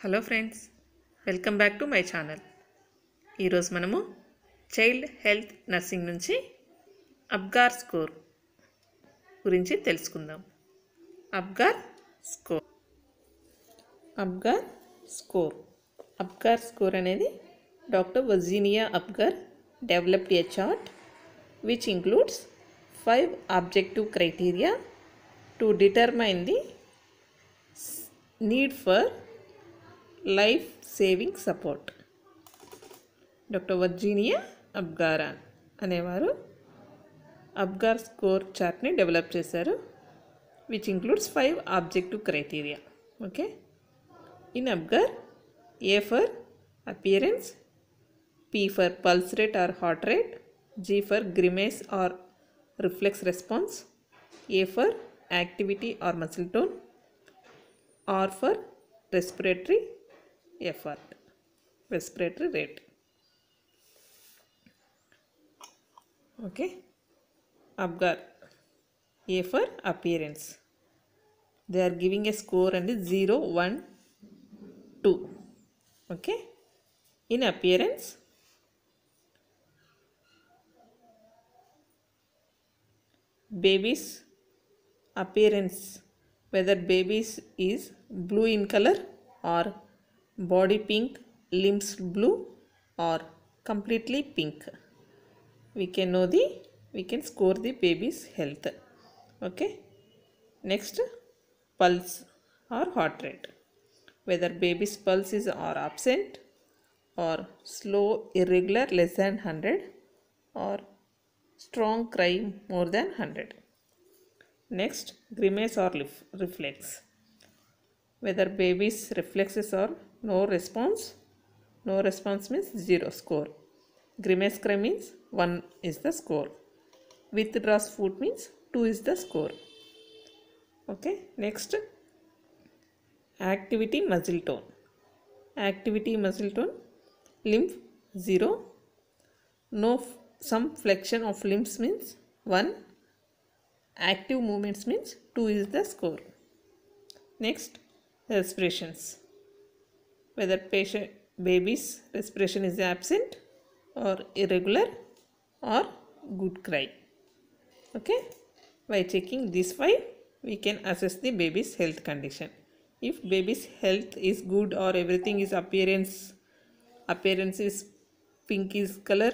Hello friends, welcome back to my channel. ఈరోజు మనము child health nursing నుంచి Apgar score గురించి తెలుసుకుందాం. అబ్గార్ స్కోర్ అబ్గార్ స్కోర్ అనేది doctor Virginia Apgar developed a chart which includes 5 objective criteria to determine the need for life saving support. Doctor Virginia Apgar అనేవారు Apgar score చార్ట్ని develop చేశారు, which includes 5 objective criteria. Okay, in Apgar, A for appearance, P for pulse rate or heart rate, G for గ్రిమేస్ or reflex response, A for activity or muscle tone, R for respiratory effort, respiratory rate. Okay, Abgar, A for appearance. They are giving a score and 0, 1, 2. Okay, in appearance, baby's appearance, whether babies is blue in color or body pink, limbs blue or completely pink, we can score the baby's health. Okay, next, pulse or heart rate, whether baby's pulse is or absent or slow, irregular, less than 100 or strong cry more than 100. Next, grimace or reflex, whether baby's reflexes are no response means 0 score, grimace cry means 1 is the score, withdraws foot means 2 is the score. Okay, next, activity muscle tone, limb 0, no some flexion of limbs means 1, active movements means 2 is the score. Next, respirations, whether baby's respiration is absent or irregular or good cry. Okay, by checking these 5 we can assess the baby's health condition. If baby's health is good or everything is appearance is pinkish color,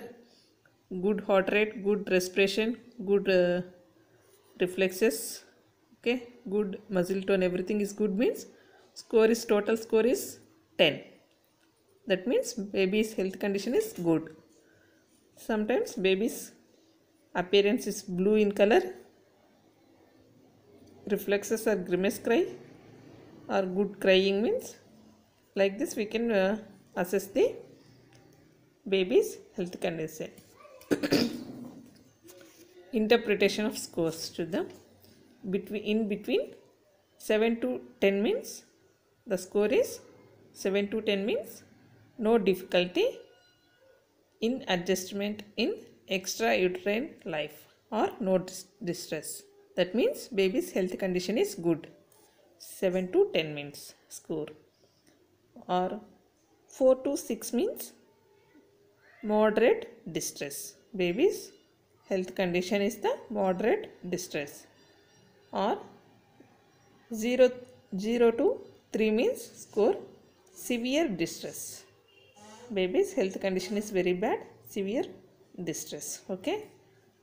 good heart rate, good respiration, good reflexes, okay, good muscle tone, everything is good means total score is 10. That means baby's health condition is good. Sometimes baby's appearance is blue in color, reflexes are grimace cry or good crying means, like this we can assess the baby's health condition. Interpretation of scores చూద్దాం. between 7 to 10 means the score is 7 to 10 means no difficulty in adjustment in extrauterine life or no distress. That means baby's health condition is good. 7 to 10 means score. Or 4 to 6 means moderate distress. Baby's health condition is the moderate distress. Or 0 to 3 means score severe distress. Baby's health condition is very bad, severe distress. Okay,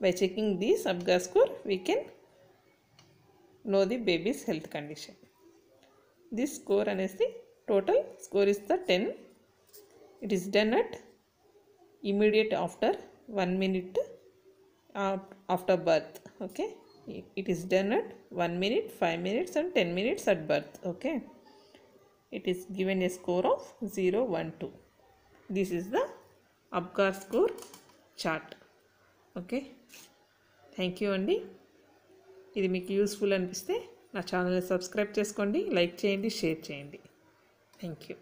by checking this Abgar score we can know the baby's health condition. This score and the total score is the 10. It is done at immediate after 1 minute after birth. Okay, it is done at 1 minute, 5 minutes and 10 minutes at birth. Okay, it is given a score of 0, 1, 2. This is the Abgar score chart. Okay, thank you అండి. ఇది మీకు useful అనిపిస్తే నా ఛానల్ని subscribe చేసుకోండి, like చేయండి, share చేయండి. Thank you.